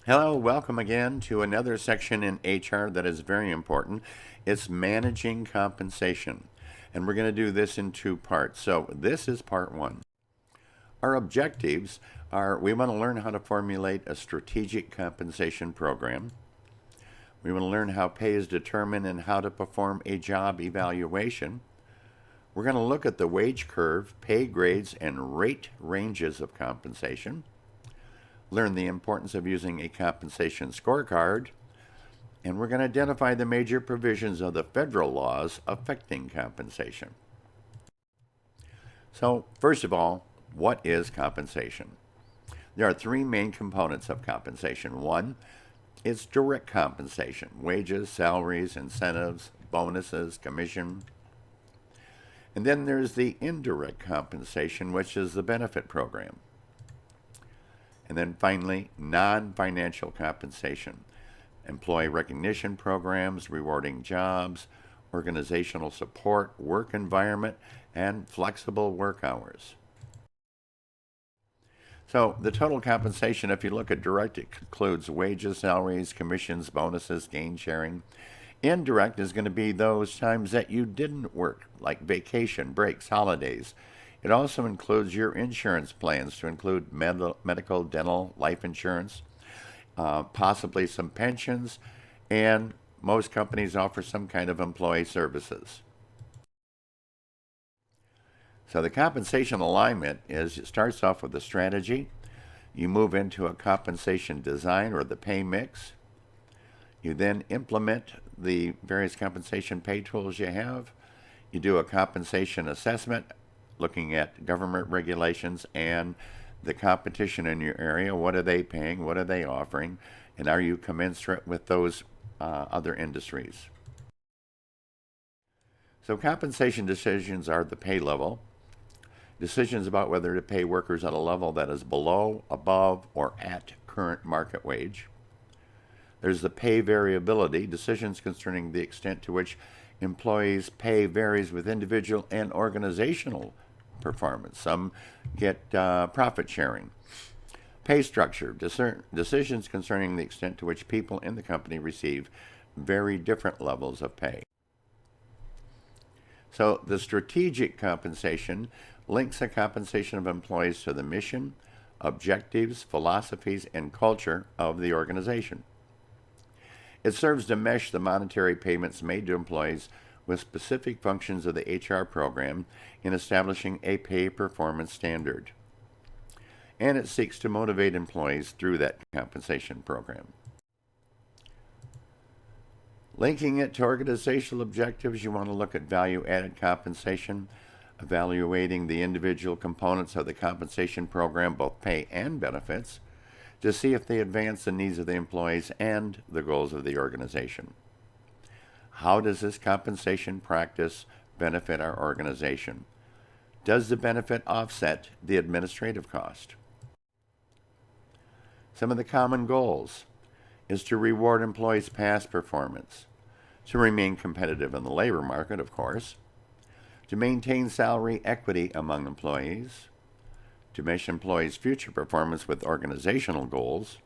Hello, welcome again to another section in HR that is very important. It's managing compensation. And we're going to do this in two parts. So, this is part one. Our objectives are we want to learn how to formulate a strategic compensation program. We want to learn how pay is determined and how to perform a job evaluation. We're going to look at the wage curve, pay grades, and rate ranges of compensation. Learn the importance of using a compensation scorecard, and we're going to identify the major provisions of the federal laws affecting compensation. So, first of all, what is compensation? There are three main components of compensation. One is direct compensation: wages, salaries, incentives, bonuses, commission. And then there's the indirect compensation, which is the benefit program. And then finally, non-financial compensation: employee recognition programs, rewarding jobs, organizational support, work environment, and flexible work hours. So the total compensation, if you look at direct, it includes wages, salaries, commissions, bonuses, gain sharing. Indirect is going to be those times that you didn't work, like vacation, breaks, holidays. It also includes your insurance plans to include medical, dental, life insurance, possibly some pensions, and most companies offer some kind of employee services. So the compensation alignment is it starts off with a strategy. You move into a compensation design or the pay mix. You then implement the various compensation pay tools you have. You do a compensation assessment looking at government regulations and the competition in your area. What are they paying? What are they offering? And are you commensurate with those other industries? So, compensation decisions are the pay level. Decisions about whether to pay workers at a level that is below, above, or at current market wage. There's the pay variability. Decisions concerning the extent to which employees' pay varies with individual and organizational performance. Some get profit sharing. Pay structure. Decisions concerning the extent to which people in the company receive very different levels of pay. So the strategic compensation links the compensation of employees to the mission, objectives, philosophies, and culture of the organization. It serves to mesh the monetary payments made to employees with specific functions of the HR program in establishing a pay performance standard. And it seeks to motivate employees through that compensation program. Linking it to organizational objectives, you want to look at value-added compensation, evaluating the individual components of the compensation program, both pay and benefits, to see if they advance the needs of the employees and the goals of the organization. How does this compensation practice benefit our organization? Does the benefit offset the administrative cost? Some of the common goals is to reward employees' past performance, to remain competitive in the labor market, of course, to maintain salary equity among employees, to mesh employees' future performance with organizational goals,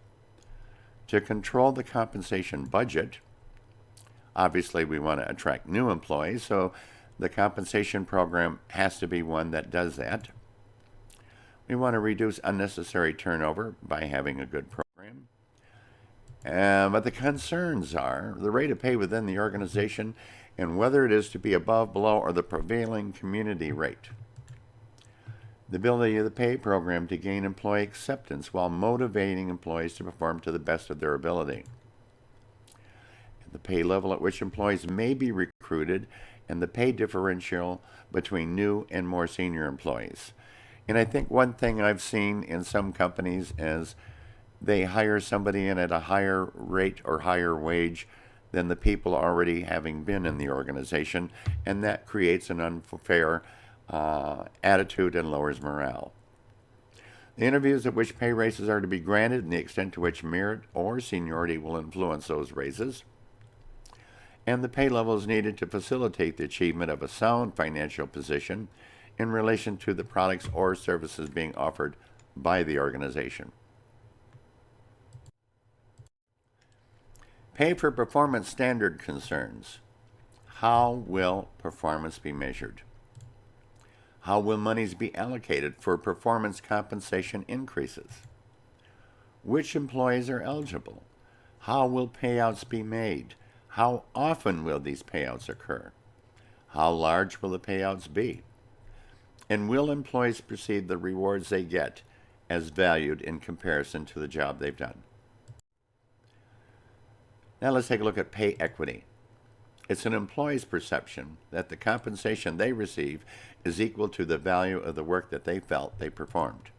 to control the compensation budget. Obviously, we want to attract new employees, so the compensation program has to be one that does that. We want to reduce unnecessary turnover by having a good program. But the concerns are the rate of pay within the organization and whether it is to be above, below, or the prevailing community rate. The ability of the pay program to gain employee acceptance while motivating employees to perform to the best of their ability. The pay level at which employees may be recruited and the pay differential between new and more senior employees. And I think one thing I've seen in some companies is they hire somebody in at a higher rate or higher wage than the people already having been in the organization, and that creates an unfair attitude and lowers morale. The interviews at which pay raises are to be granted and the extent to which merit or seniority will influence those raises. And the pay levels needed to facilitate the achievement of a sound financial position in relation to the products or services being offered by the organization. Pay for performance standard concerns. How will performance be measured? How will monies be allocated for performance compensation increases? Which employees are eligible? How will payouts be made? How often will these payouts occur? How large will the payouts be? And will employees perceive the rewards they get as valued in comparison to the job they've done? Now let's take a look at pay equity. It's an employee's perception that the compensation they receive is equal to the value of the work that they felt they performed.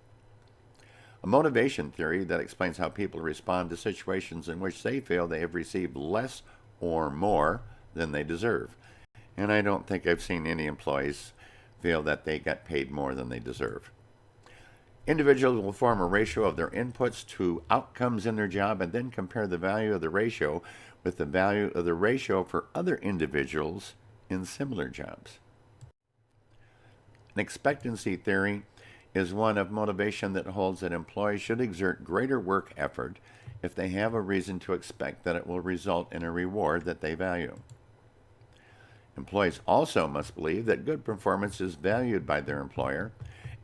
A motivation theory that explains how people respond to situations in which they feel they have received less or more than they deserve. And I don't think I've seen any employees feel that they got paid more than they deserve. Individuals will form a ratio of their inputs to outcomes in their job and then compare the value of the ratio with the value of the ratio for other individuals in similar jobs. An expectancy theory is one of motivation that holds that employees should exert greater work effort if they have a reason to expect that it will result in a reward that they value. Employees also must believe that good performance is valued by their employer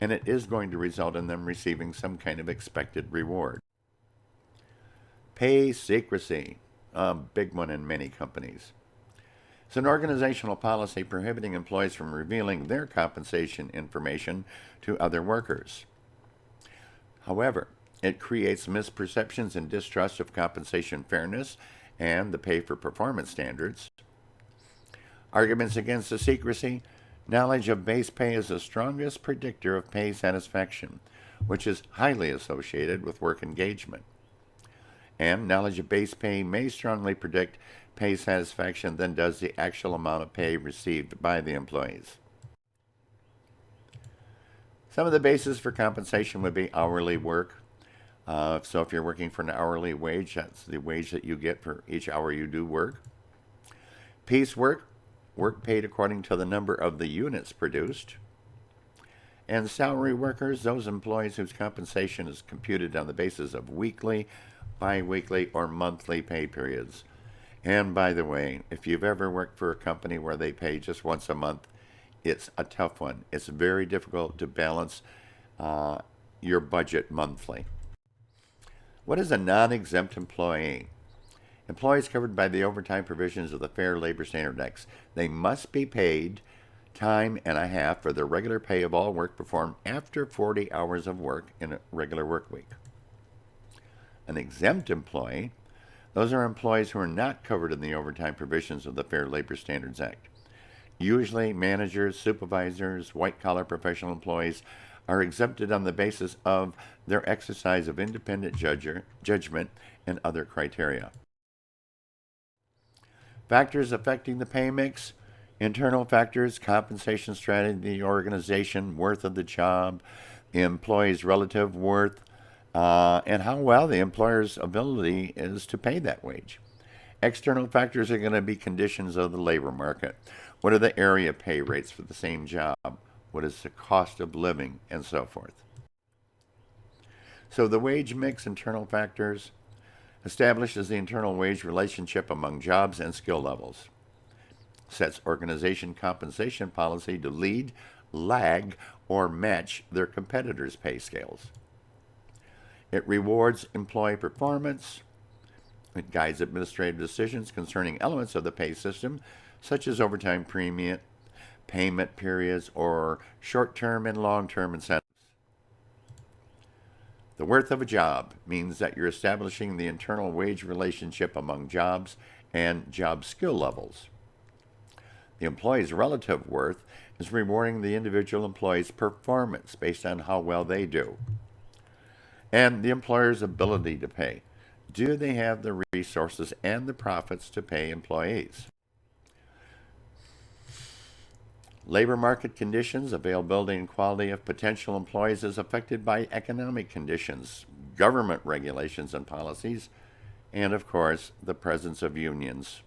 and it is going to result in them receiving some kind of expected reward. Pay secrecy, a big one in many companies. It's an organizational policy prohibiting employees from revealing their compensation information to other workers. However, it creates misperceptions and distrust of compensation fairness and the pay for performance standards. Arguments against the secrecy. Knowledge of base pay is the strongest predictor of pay satisfaction, which is highly associated with work engagement. And knowledge of base pay may strongly predict pay satisfaction than does the actual amount of pay received by the employees. Some of the bases for compensation would be hourly work. So if you're working for an hourly wage, that's the wage that you get for each hour you do work. Piecework, work paid according to the number of the units produced. And salary workers, those employees whose compensation is computed on the basis of weekly, bi-weekly, or monthly pay periods. And by the way, if you've ever worked for a company where they pay just once a month, it's a tough one. It's very difficult to balance your budget monthly. What is a non-exempt employee? Employees covered by the overtime provisions of the Fair Labor Standards Act, they must be paid time and a half for the regular pay of all work performed after 40 hours of work in a regular work week. An exempt employee, those are employees who are not covered in the overtime provisions of the Fair Labor Standards Act. Usually managers, supervisors, white-collar professional employees are exempted on the basis of their exercise of independent judgment and other criteria. Factors affecting the pay mix: internal factors, compensation strategy, organization, worth of the job, the employee's relative worth, and how well the employer's ability is to pay that wage. External factors are going to be conditions of the labor market. What are the area pay rates for the same job? What is the cost of living, and so forth. So the wage mix, internal factors, establishes the internal wage relationship among jobs and skill levels. Sets organization compensation policy to lead, lag, or match their competitors' pay scales. It rewards employee performance. It guides administrative decisions concerning elements of the pay system, such as overtime premium, payment periods, or short-term and long-term incentives. The worth of a job means that you're establishing the internal wage relationship among jobs and job skill levels. The employee's relative worth is rewarding the individual employee's performance based on how well they do. And the employer's ability to pay. Do they have the resources and the profits to pay employees? Labor market conditions, availability and quality of potential employees is affected by economic conditions, government regulations and policies, and of course, the presence of unions.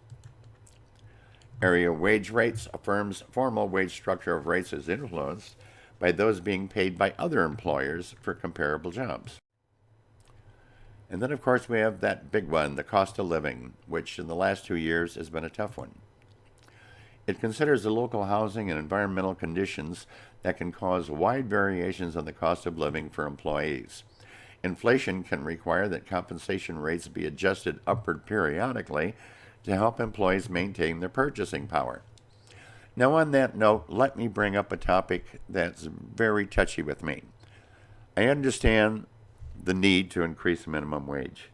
Area wage rates, a firm's formal wage structure of rates is influenced by those being paid by other employers for comparable jobs. And then, of course, we have that big one, the cost of living, which in the last 2 years has been a tough one. It considers the local housing and environmental conditions that can cause wide variations in the cost of living for employees. Inflation can require that compensation rates be adjusted upward periodically to help employees maintain their purchasing power. Now, on that note, let me bring up a topic that's very touchy with me. I understand the need to increase minimum wage,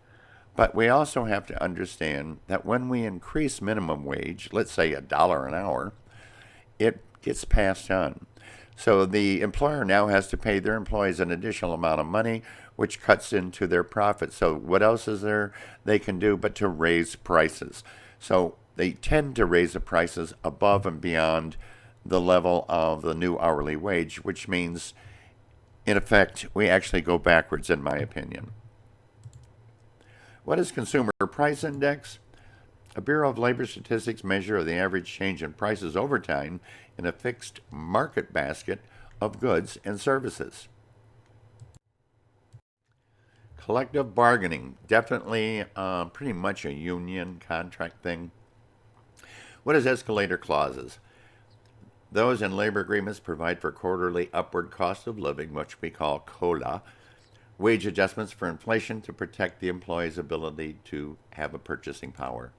but we also have to understand that when we increase minimum wage, let's say $1 an hour, it gets passed on. So the employer now has to pay their employees an additional amount of money, which cuts into their profit. So what else is there they can do but to raise prices? So they tend to raise the prices above and beyond the level of the new hourly wage, which means, in effect, we actually go backwards, in my opinion. What is Consumer Price Index? A Bureau of Labor Statistics measure of the average change in prices over time in a fixed market basket of goods and services. Collective bargaining, definitely pretty much a union contract thing. What is escalator clauses? Those in labor agreements provide for quarterly upward cost of living, which we call COLA, wage adjustments for inflation to protect the employee's ability to have a purchasing power.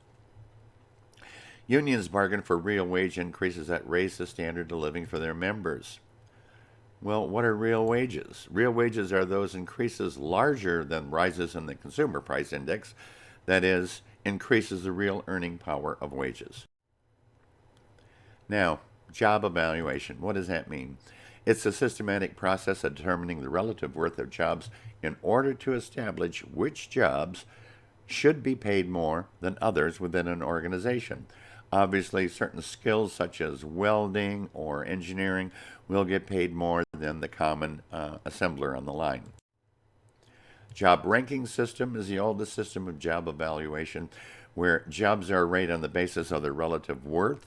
Unions bargain for real wage increases that raise the standard of living for their members. Well, what are real wages? Real wages are those increases larger than rises in the Consumer Price Index, that is, increases the real earning power of wages. Now, job evaluation. What does that mean? It's a systematic process of determining the relative worth of jobs in order to establish which jobs should be paid more than others within an organization. Obviously, certain skills such as welding or engineering will get paid more than the common assembler on the line. Job ranking system is the oldest system of job evaluation where jobs are rated on the basis of their relative worth.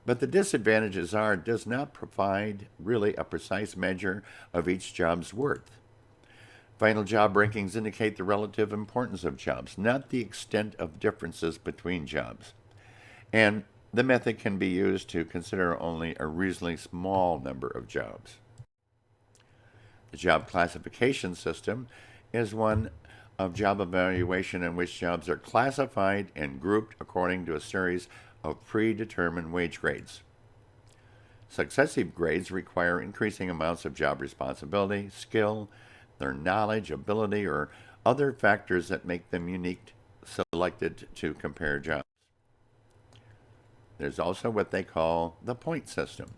But the disadvantages are it does not provide really a precise measure of each job's worth. Final job rankings indicate the relative importance of jobs, not the extent of differences between jobs. And the method can be used to consider only a reasonably small number of jobs. The job classification system is one of job evaluation in which jobs are classified and grouped according to a series of predetermined wage grades. Successive grades require increasing amounts of job responsibility, skill, their knowledge, ability, or other factors that make them unique selected to compare jobs. There's also what they call the point system.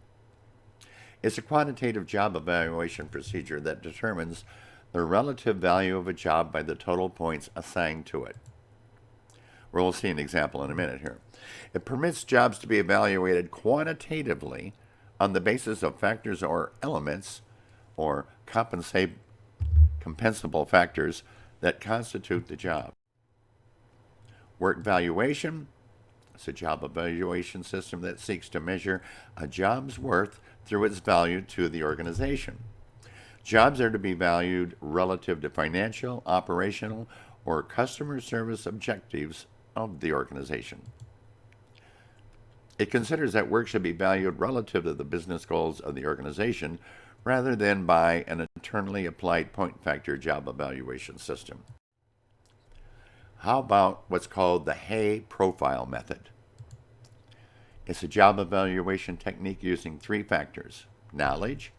It's a quantitative job evaluation procedure that determines the relative value of a job by the total points assigned to it. We'll see an example in a minute here. It permits jobs to be evaluated quantitatively on the basis of factors or elements or compensable factors that constitute the job. Work valuation. It's a job evaluation system that seeks to measure a job's worth through its value to the organization. Jobs are to be valued relative to financial, operational, or customer service objectives of the organization. It considers that work should be valued relative to the business goals of the organization rather than by an internally applied point factor job evaluation system. How about what's called the Hay profile method? It's a job evaluation technique using three factors: knowledge,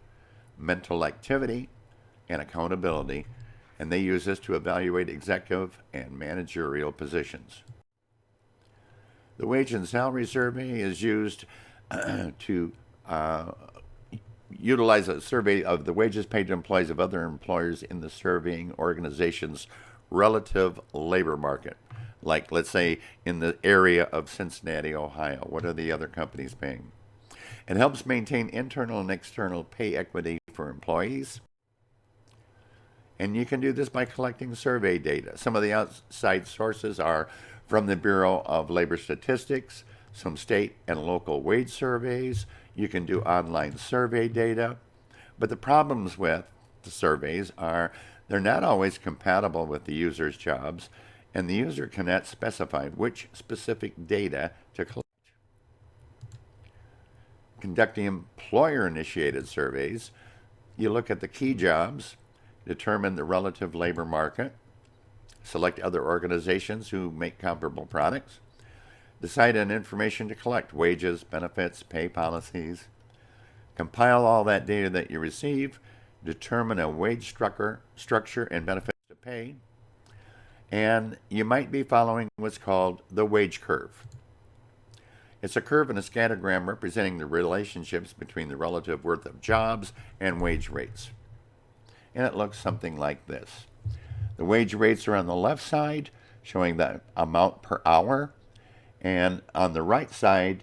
mental activity, and accountability, and they use this to evaluate executive and managerial positions. The wage and salary survey is used to utilize a survey of the wages paid to employees of other employers in the surveying organization's relative labor market. Like, let's say, in the area of Cincinnati, Ohio, what are the other companies paying? It helps maintain internal and external pay equity for employees. And you can do this by collecting survey data. Some of the outside sources are from the Bureau of Labor Statistics, some state and local wage surveys. You can do online survey data. But the problems with the surveys are They're not always compatible with the user's jobs, and the user cannot specify which specific data to collect. Conducting employer-initiated surveys, you look at the key jobs, determine the relative labor market, select other organizations who make comparable products, decide on information to collect, wages, benefits, pay policies, compile all that data that you receive, determine a wage structure and benefits to pay, and you might be following what's called the wage curve. It's a curve in a scattergram representing the relationships between the relative worth of jobs and wage rates. And it looks something like this. The wage rates are on the left side, showing the amount per hour, and on the right side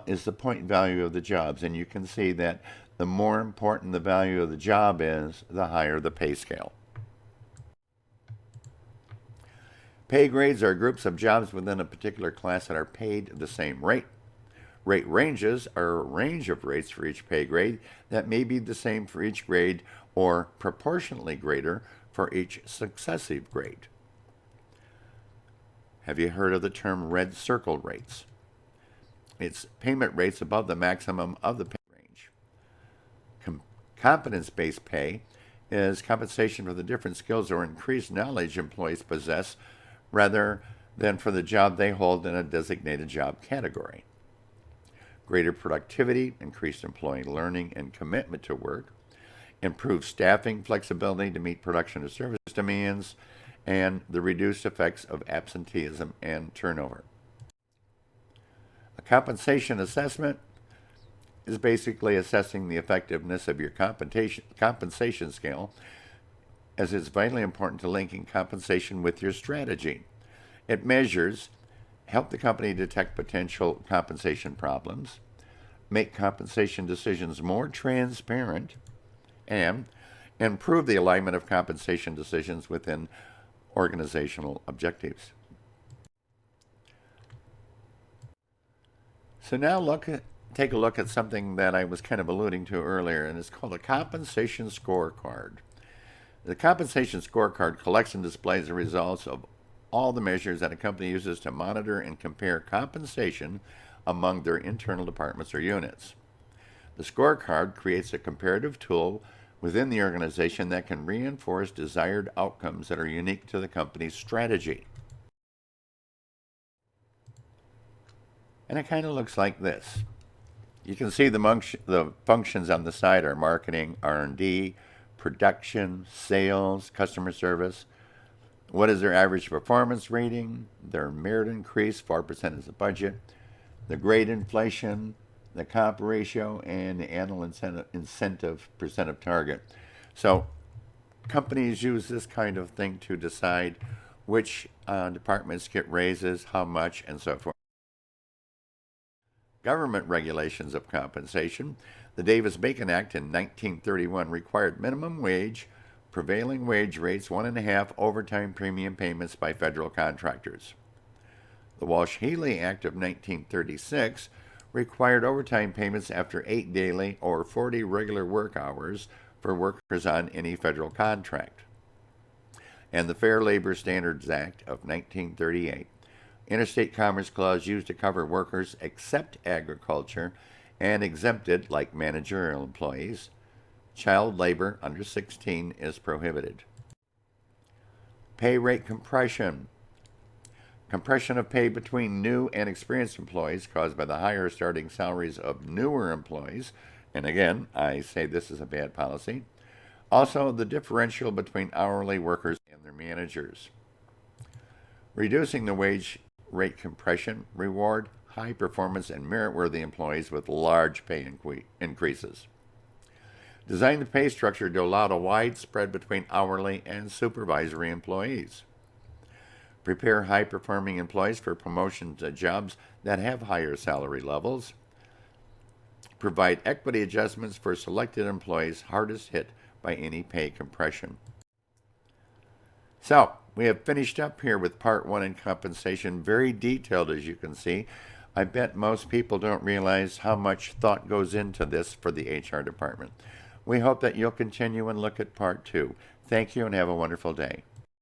is the point value of the jobs. And you can see that the more important the value of the job is, the higher the pay scale. Pay grades are groups of jobs within a particular class that are paid the same rate. Rate ranges are a range of rates for each pay grade that may be the same for each grade or proportionately greater for each successive grade. Have you heard of the term red circle rates? It's payment rates above the maximum of the pay range. Competence-based pay is compensation for the different skills or increased knowledge employees possess rather than for the job they hold in a designated job category. Greater productivity, increased employee learning and commitment to work, improved staffing flexibility to meet production and service demands, and the reduced effects of absenteeism and turnover. A compensation assessment is basically assessing the effectiveness of your compensation scale, as it's vitally important to linking compensation with your strategy. It measures help the company detect potential compensation problems, make compensation decisions more transparent, and improve the alignment of compensation decisions within organizational objectives. So now take a look at something that I was kind of alluding to earlier, and it's called a compensation scorecard. The compensation scorecard collects and displays the results of all the measures that a company uses to monitor and compare compensation among their internal departments or units. The scorecard creates a comparative tool within the organization that can reinforce desired outcomes that are unique to the company's strategy. And it kind of looks like this. You can see the functions on the side are marketing, R&D, production, sales, customer service. What is their average performance rating? Their merit increase, 4% is the budget. The grade inflation, the comp ratio, and the annual incentive percent of target. So companies use this kind of thing to decide which departments get raises, how much, and so forth. Government regulations of compensation. The Davis-Bacon Act in 1931 required minimum wage, prevailing wage rates, 1.5 overtime premium payments by federal contractors. The Walsh-Healey Act of 1936 required overtime payments after 8 daily or 40 regular work hours for workers on any federal contract. And the Fair Labor Standards Act of 1938. Interstate Commerce Clause used to cover workers except agriculture and exempted, like managerial employees. Child labor under 16 is prohibited. Pay rate compression. Compression of pay between new and experienced employees caused by the higher starting salaries of newer employees. And again, I say this is a bad policy. Also, the differential between hourly workers and their managers. Reducing the wage rate compression, reward high performance and merit-worthy employees with large pay increases. Design the pay structure to allow a wide spread between hourly and supervisory employees. Prepare high-performing employees for promotion to jobs that have higher salary levels. Provide equity adjustments for selected employees hardest hit by any pay compression. So, we have finished up here with part 1 in compensation, very detailed as you can see. I bet most people don't realize how much thought goes into this for the HR department. We hope that you'll continue and look at part 2. Thank you and have a wonderful day.